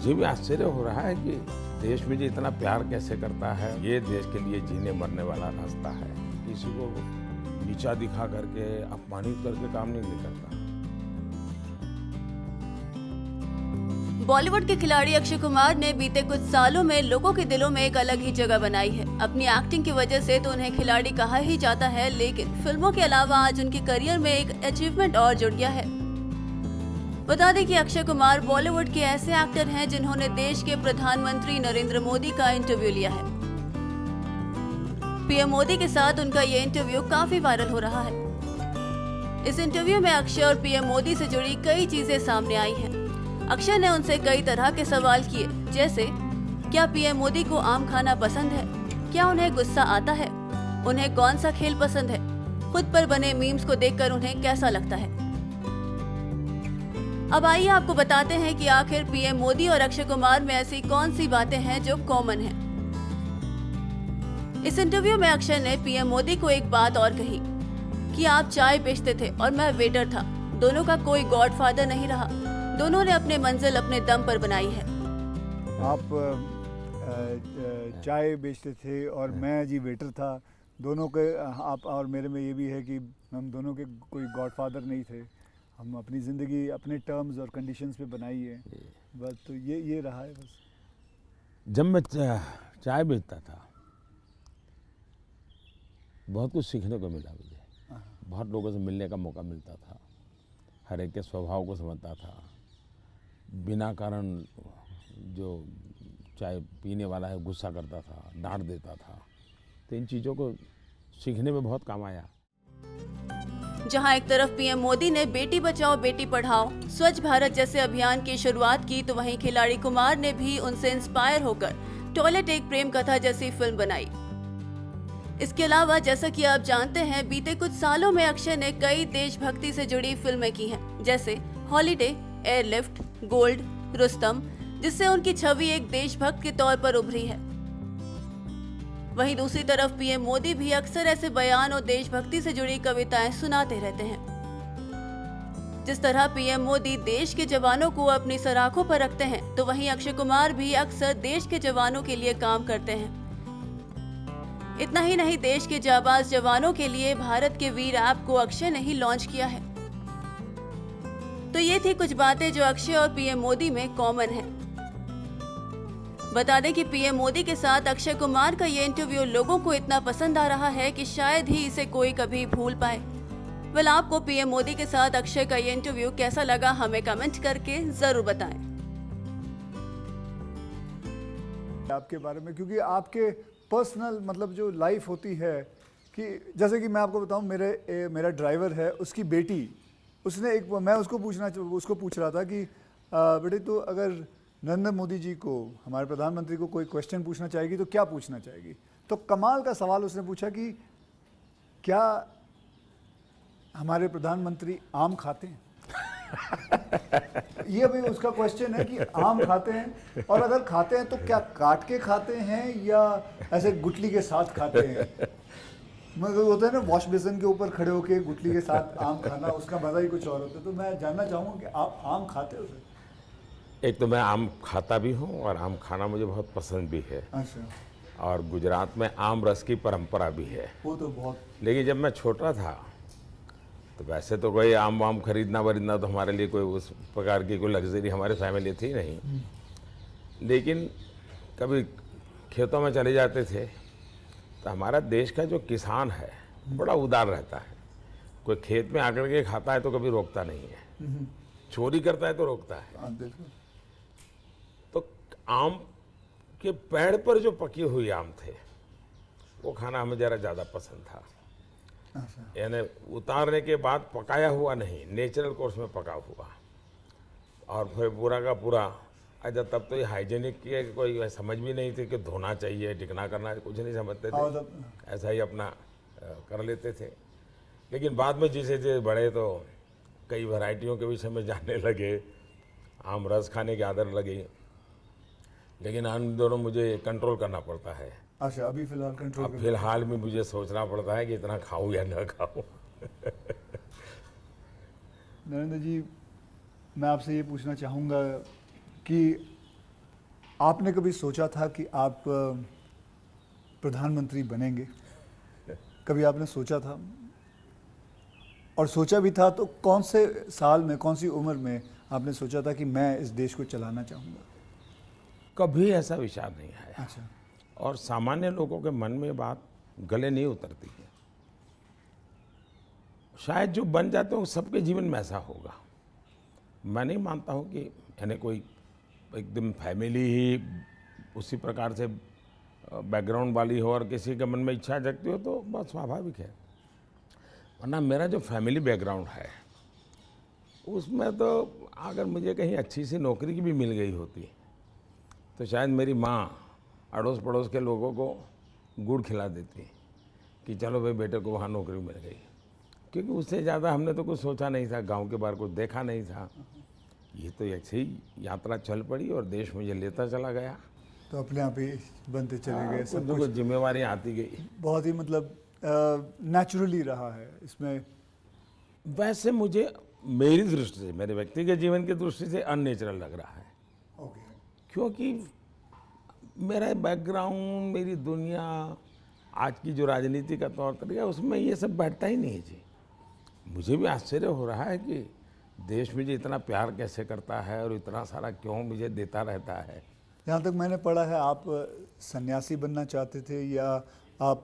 मुझे भी आश्चर्य हो रहा है कि देश मुझे इतना प्यार कैसे करता है। ये देश के लिए जीने मरने वाला रास्ता है। किसी को नीचा दिखा करके, अपमानित करके काम नहीं करता। बॉलीवुड के खिलाड़ी अक्षय कुमार ने बीते कुछ सालों में लोगों के दिलों में एक अलग ही जगह बनाई है। अपनी एक्टिंग की वजह से तो उन्हें खिलाड़ी कहा ही जाता है, लेकिन फिल्मों के अलावा आज उनके करियर में एक अचीवमेंट और जुड़ गया है। बता दें कि अक्षय कुमार बॉलीवुड के ऐसे एक्टर हैं जिन्होंने देश के प्रधानमंत्री नरेंद्र मोदी का इंटरव्यू लिया है। पीएम मोदी के साथ उनका ये इंटरव्यू काफी वायरल हो रहा है। इस इंटरव्यू में अक्षय और पीएम मोदी से जुड़ी कई चीजें सामने आई हैं। अक्षय ने उनसे कई तरह के सवाल किए, जैसे क्या पीएम मोदी को आम खाना पसंद है, क्या उन्हें गुस्सा आता है, उन्हें कौन सा खेल पसंद है, खुद पर बने मीम्स को देखकर उन्हें कैसा लगता है। अब आइए आपको बताते हैं कि आखिर पीएम मोदी और अक्षय कुमार में ऐसी कौन सी बातें हैं जो कॉमन हैं। इस इंटरव्यू में अक्षय ने पीएम मोदी को एक बात और कही कि आप चाय बेचते थे और मैं वेटर था। दोनों का कोई गॉडफादर नहीं रहा। दोनों ने अपने मंजिल अपने दम पर बनाई है। आप चाय बेचते थे और मैं जी वेटर था। दोनों के आप और मेरे में ये भी है कि हम दोनों के कोई गॉडफादर नहीं थे। हम अपनी ज़िंदगी अपने टर्म्स और कंडीशंस पे बनाई है बस। तो ये रहा है बस। जब मैं चाय बेचता था बहुत कुछ सीखने को मिला मुझे। बहुत लोगों से मिलने का मौका मिलता था। हर एक के स्वभाव को समझता था। बिना कारण जो चाय पीने वाला है गुस्सा करता था, डांट देता था। तो इन चीज़ों को सीखने में बहुत काम आया। जहां एक तरफ पीएम मोदी ने बेटी बचाओ बेटी पढ़ाओ, स्वच्छ भारत जैसे अभियान की शुरुआत की, तो वहीं खिलाड़ी कुमार ने भी उनसे इंस्पायर होकर टॉयलेट एक प्रेम कथा जैसी फिल्म बनाई। इसके अलावा जैसा कि आप जानते हैं, बीते कुछ सालों में अक्षय ने कई देशभक्ति से जुड़ी फिल्में की हैं, जैसे हॉलीडे, एयरलिफ्ट, गोल्ड, रुस्तम, जिससे उनकी छवि एक देशभक्त के तौर पर उभरी है। वहीं दूसरी तरफ पीएम मोदी भी अक्सर ऐसे बयान और देशभक्ति से जुड़ी कविताएं सुनाते रहते हैं। जिस तरह पीएम मोदी देश के जवानों को अपनी सराखों पर रखते हैं, तो वहीं अक्षय कुमार भी अक्सर देश के जवानों के लिए काम करते हैं। इतना ही नहीं, देश के जाबाज जवानों के लिए भारत के वीर ऐप को अक्षय ने ही लॉन्च किया है। तो ये थी कुछ बातें जो अक्षय और पीएम मोदी में कॉमन है। बता दें कि पीएम मोदी के साथ अक्षय कुमार का ये इंटरव्यू लोगों को इतना पसंद आ रहा है कि शायद ही इसे कोई कभी भूल पाए। वेल, आपको पीएम मोदी के साथ अक्षय का ये इंटरव्यू कैसा लगा, हमें कमेंट करके जरूर बताएं। आपके बारे में, क्योंकि आपके पर्सनल मतलब जो लाइफ होती है, कि जैसे कि मैं आपको बताऊं, मेरा ड्राइवर है, उसकी बेटी, उसने मैं उसको पूछ रहा था कि बेटे तो अगर नरेंद्र मोदी जी को, हमारे प्रधानमंत्री को कोई क्वेश्चन पूछना चाहेगी तो क्या पूछना चाहेगी। तो कमाल का सवाल उसने पूछा कि क्या हमारे प्रधानमंत्री आम खाते हैं। ये भी उसका क्वेश्चन है कि आम खाते हैं, और अगर खाते हैं तो क्या काट के खाते हैं या ऐसे गुठली के साथ खाते हैं। मतलब होता है ना, वॉश बेसिन के ऊपर खड़े होके गुठली के साथ आम खाना, उसका मजा ही कुछ और होता है। तो मैं जानना चाहूँगा कि आप आम खाते हो? एक तो मैं आम खाता भी हूँ और आम खाना मुझे बहुत पसंद भी है। अच्छा। और गुजरात में आम रस की परंपरा भी है। वो तो बहुत। लेकिन जब मैं छोटा था तो वैसे तो कोई आम वाम खरीदना वरीदना तो हमारे लिए कोई उस प्रकार की कोई लग्जरी हमारे फैमिली थी नहीं। लेकिन कभी खेतों में चले जाते थे तो हमारा देश का जो किसान है बड़ा उदार रहता है। कोई खेत में आकर के खाता है तो कभी रोकता नहीं है, चोरी करता है तो रोकता है। तो आम के पेड़ पर जो पकी हुई आम थे वो खाना हमें ज़रा ज़्यादा पसंद था। यानी उतारने के बाद पकाया हुआ नहीं, नेचुरल कोर्स में पका हुआ। और फिर पूरा का पूरा, अच्छा तब तो ये हाइजीनिक की कोई समझ भी नहीं थी कि धोना चाहिए, टिकना करना, कुछ नहीं समझते थे, ऐसा ही अपना कर लेते थे। लेकिन बाद में जैसे जैसे बड़े तो कई वैरायटियों के विषय में जानने लगे, आम रस खाने की आदत लगी। लेकिन इन दोनों मुझे कंट्रोल करना पड़ता है। अच्छा, अभी फिलहाल कंट्रोल? अब फिलहाल में मुझे सोचना पड़ता है कि इतना खाऊं या ना खाऊं। नरेंद्र जी, मैं आपसे ये पूछना चाहूँगा कि आपने कभी सोचा था कि आप प्रधानमंत्री बनेंगे? कभी आपने सोचा था? और सोचा भी था तो कौन से साल में, कौन सी उम्र में आपने सोचा था कि मैं इस देश को चलाना चाहूँगा? कभी ऐसा विचार नहीं आया। अच्छा। और सामान्य लोगों के मन में बात गले नहीं उतरती है। शायद जो बन जाते हो सबके जीवन में ऐसा होगा। मैं नहीं मानता हूँ कि यानी कोई एकदम फैमिली ही उसी प्रकार से बैकग्राउंड वाली हो और किसी के मन में इच्छा जगती हो तो बहुत स्वाभाविक है। वरना मेरा जो फैमिली बैकग्राउंड है उसमें तो अगर मुझे कहीं अच्छी सी नौकरी की भी मिल गई होती तो शायद मेरी माँ अड़ोस पड़ोस के लोगों को गुड़ खिला देती कि चलो भाई बेटे को वहाँ नौकरी मिल गई, क्योंकि उससे ज़्यादा हमने तो कुछ सोचा नहीं था, गांव के बाहर कुछ देखा नहीं था। ये तो ऐसे ही यात्रा चल पड़ी और देश मुझे लेता चला गया। तो अपने आप ही बनते चले गए, सब कुछ जिम्मेवारी आती गई। बहुत ही मतलब नेचुरली रहा है इसमें। वैसे मुझे मेरी दृष्टि से, मेरे व्यक्तिगत जीवन की दृष्टि से अननेचुरल लग रहा है, ओके। क्योंकि मेरा बैकग्राउंड, मेरी दुनिया, आज की जो राजनीति का तौर तरीका, उसमें ये सब बैठता ही नहीं है जी। मुझे भी आश्चर्य हो रहा है कि देश मुझे इतना प्यार कैसे करता है और इतना सारा क्यों मुझे देता रहता है। जहाँ तक मैंने पढ़ा है आप सन्यासी बनना चाहते थे या आप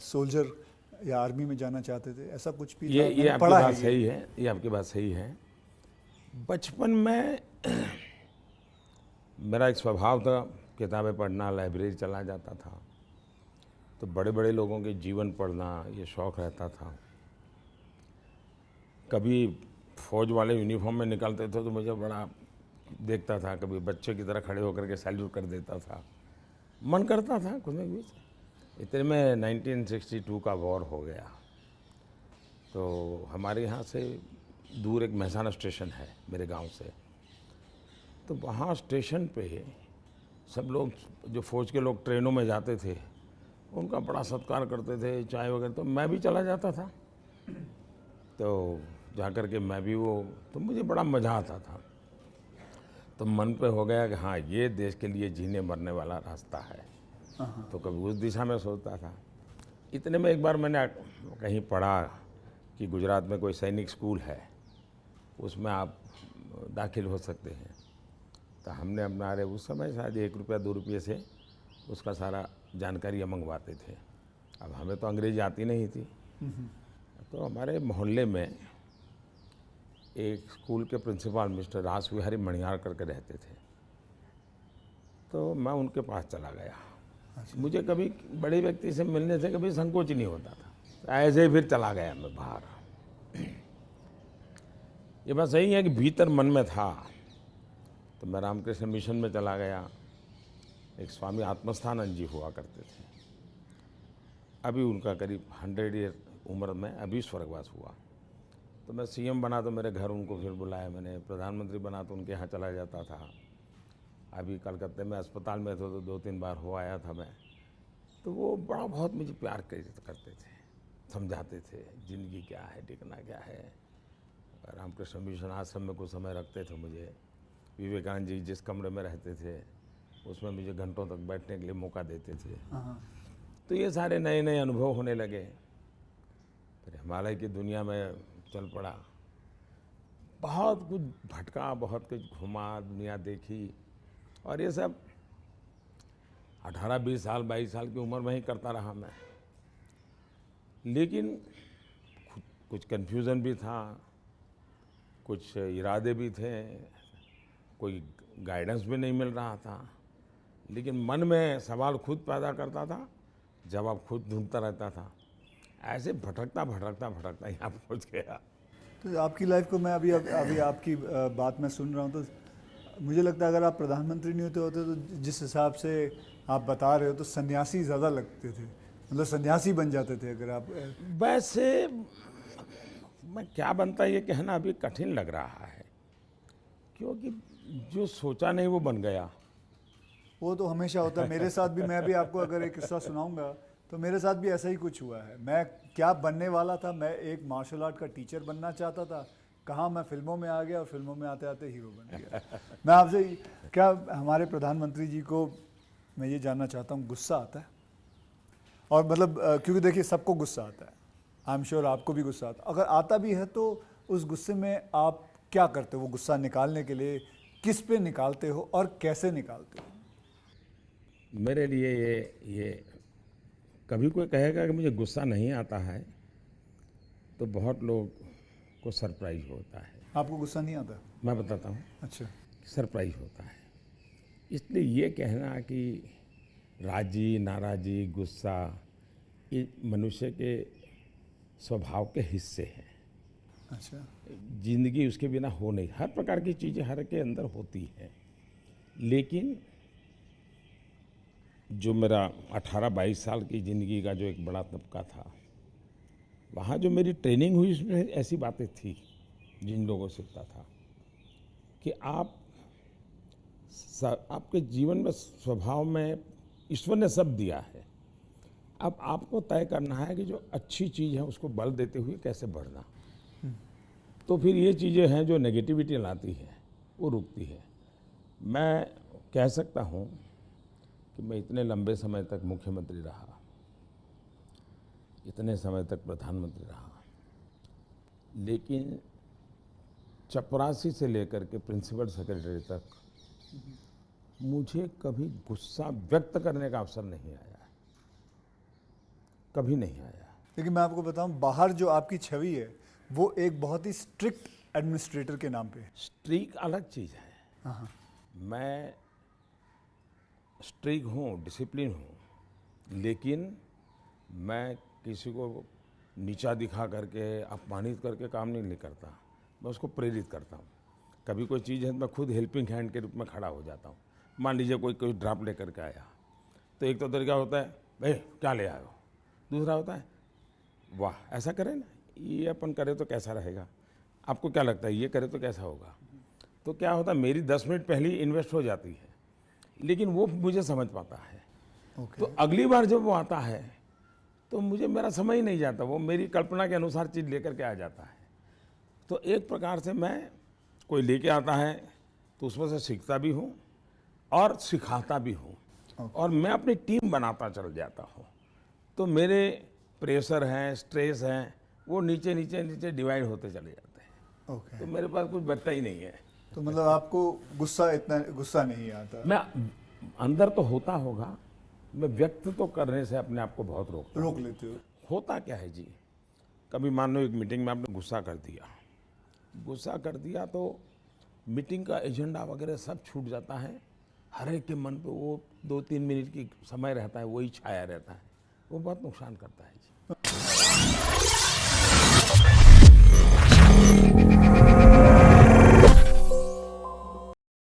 सोल्जर या आर्मी में जाना चाहते थे, ऐसा कुछ भी ये मैंने आपकी पढ़ा बात है। सही है, ये आपकी बात सही है। बचपन में मेरा एक स्वभाव था किताबें पढ़ना, लाइब्रेरी चला जाता था, तो बड़े बड़े लोगों के जीवन पढ़ना ये शौक़ रहता था। कभी फौज वाले यूनिफॉर्म में निकलते थे तो मुझे बड़ा देखता था, कभी बच्चे की तरह खड़े होकर के सैल्यूट कर देता था, मन करता था कुछ न कुछ। इतने में 1962 का वॉर हो गया, तो हमारे यहाँ से दूर एक मेहसाना स्टेशन है मेरे गांव से, तो वहाँ स्टेशन पे सब लोग, जो फौज के लोग ट्रेनों में जाते थे, उनका बड़ा सत्कार करते थे, चाय वगैरह, तो मैं भी चला जाता था। तो जा कर के मैं भी वो, तो मुझे बड़ा मज़ा आता था। तो मन पे हो गया कि हाँ, ये देश के लिए जीने मरने वाला रास्ता है, तो कभी उस दिशा में सोचता था। इतने में एक बार मैंने कहीं पढ़ा कि गुजरात में कोई सैनिक स्कूल है, उसमें आप दाखिल हो सकते हैं। तो हमने अपना, अरे उस समय शायद 1 रुपया 2 रुपये से उसका सारा जानकारियाँ मंगवाते थे। अब हमें तो अंग्रेजी आती नहीं थी, तो हमारे मोहल्ले में एक स्कूल के प्रिंसिपल मिस्टर रास विहारी मणियार करके रहते थे, तो मैं उनके पास चला गया। मुझे कभी बड़े व्यक्ति से मिलने से कभी संकोच नहीं होता था, तो ऐसे ही फिर चला गया मैं बाहर। ये बात सही है कि भीतर मन में था, तो मैं रामकृष्ण मिशन में चला गया। एक स्वामी आत्मस्थानंद जी हुआ करते थे, अभी उनका करीब 100 ईयर उम्र में अभी स्वर्गवास हुआ। तो मैं सीएम बना तो मेरे घर उनको फिर बुलाया मैंने, प्रधानमंत्री बना तो उनके यहाँ चला जाता था। अभी कलकत्ते में अस्पताल में थे तो 2-3 बार हो आया था मैं। तो वो बड़ा बहुत मुझे प्यार करते थे, समझाते थे ज़िंदगी क्या है, टिकना क्या है। रामकृष्ण मिशन आश्रम में कुछ समय रखते थे मुझे। विवेकानंद जी जिस कमरे में रहते थे उसमें मुझे घंटों तक बैठने के लिए मौका देते थे। तो ये सारे नए नए अनुभव होने लगे। फिर हिमालय की दुनिया में चल पड़ा, बहुत कुछ भटका, बहुत कुछ घुमा, दुनिया देखी, और ये सब 18-20 साल 22 साल की उम्र में ही करता रहा मैं। लेकिन कुछ कन्फ्यूज़न भी था, कुछ इरादे भी थे, कोई गाइडेंस भी नहीं मिल रहा था, लेकिन मन में सवाल खुद पैदा करता था, जवाब खुद ढूंढता रहता था। ऐसे भटकता भटकता भटकता यहाँ पहुँच गया। तो आपकी लाइफ को मैं अभी आपकी बात मैं सुन रहा हूँ, तो मुझे लगता है अगर आप प्रधानमंत्री नहीं होते तो जिस हिसाब से आप बता रहे हो तो सन्यासी ज़्यादा लगते थे, मतलब सन्यासी बन जाते थे अगर आप। वैसे मैं क्या बनता ये कहना अभी कठिन लग रहा है, क्योंकि जो सोचा नहीं वो बन गया। वो तो हमेशा होता है, मेरे साथ भी। मैं भी आपको अगर एक किस्सा सुनाऊंगा तो मेरे साथ भी ऐसा ही कुछ हुआ है। मैं क्या बनने वाला था, मैं एक मार्शल आर्ट का टीचर बनना चाहता था, कहाँ मैं फिल्मों में आ गया और फिल्मों में आते आते हीरो बन गया। मैं आपसे क्या हमारे प्रधानमंत्री जी को, मैं ये जानना चाहता हूँ, गुस्सा आता है? और मतलब क्योंकि देखिए सबको गुस्सा आता है, आई एम श्योर आपको भी गुस्सा आता है। अगर आता भी है तो उस गुस्से में आप क्या करते हो? वो गुस्सा निकालने के लिए किस पे निकालते हो और कैसे निकालते हो? मेरे लिए ये कभी कोई कहेगा कि मुझे गुस्सा नहीं आता है तो बहुत लोग को सरप्राइज होता है। आपको गुस्सा नहीं आता? मैं बताता हूँ, अच्छा। सरप्राइज होता है। इसलिए ये कहना कि राजी नाराजी गुस्सा ये मनुष्य के स्वभाव के हिस्से हैं। अच्छा। जिंदगी उसके बिना हो नहीं, हर प्रकार की चीज़ें हर के अंदर होती हैं। लेकिन जो मेरा 18-22 साल की ज़िंदगी का जो एक बड़ा तबका था, वहाँ जो मेरी ट्रेनिंग हुई उसमें ऐसी बातें थी जिन लोगों से सीखता था कि आपके जीवन में स्वभाव में ईश्वर ने सब दिया है। अब आपको तय करना है कि जो अच्छी चीज़ है उसको बल देते हुए कैसे बढ़ना। तो फिर ये चीज़ें हैं जो नेगेटिविटी लाती है वो रुकती है। मैं कह सकता हूँ कि मैं इतने लंबे समय तक मुख्यमंत्री रहा, इतने समय तक प्रधानमंत्री रहा, लेकिन चपरासी से लेकर के प्रिंसिपल सेक्रेटरी तक मुझे कभी गुस्सा व्यक्त करने का अवसर नहीं आया, कभी नहीं आया। लेकिन मैं आपको बताऊं, बाहर जो आपकी छवि है वो एक बहुत ही स्ट्रिक्ट एडमिनिस्ट्रेटर के नाम पे है। स्ट्रिक अलग चीज़ है। हाँ। मैं स्ट्रिक हूँ, डिसिप्लिन हूँ, लेकिन मैं किसी को नीचा दिखा करके अपमानित करके काम नहीं करता। मैं उसको प्रेरित करता हूँ। कभी कोई चीज़ है तो मैं खुद हेल्पिंग हैंड के रूप में खड़ा हो जाता हूँ। मान लीजिए कोई ड्राफ्ट लेकर के आया तो एक तो तरीका होता है, भाई क्या ले आए हो। दूसरा होता है, वाह ऐसा करें ना, ये अपन करें तो कैसा रहेगा, आपको क्या लगता है ये करे तो कैसा होगा। तो क्या होता है, मेरी 10 मिनट पहले ही इन्वेस्ट हो जाती है, लेकिन वो मुझे समझ पाता है। तो अगली बार जब वो आता है तो मुझे मेरा समय ही नहीं जाता, वो मेरी कल्पना के अनुसार चीज़ लेकर के आ जाता है। तो एक प्रकार से मैं कोई लेके आता है तो उसमें से सीखता भी हूँ और सिखाता भी हूँ, और मैं अपनी टीम बनाता चल जाता हूँ। तो मेरे प्रेशर हैं, स्ट्रेस हैं, वो नीचे नीचे नीचे डिवाइड होते चले जाते हैं। तो मेरे पास कुछ बचता ही नहीं है। तो मतलब आपको इतना गुस्सा नहीं आता? मैं अंदर तो होता होगा, मैं व्यक्त तो करने से अपने आप को बहुत रोक लेते हो। होता क्या है जी, कभी मान लो एक मीटिंग में आपने गुस्सा कर दिया तो मीटिंग का एजेंडा वगैरह सब छूट जाता है। हर एक के मन पे वो 2-3 मिनट की समय रहता है, वही छाया रहता है, वो बहुत नुकसान करता है जी।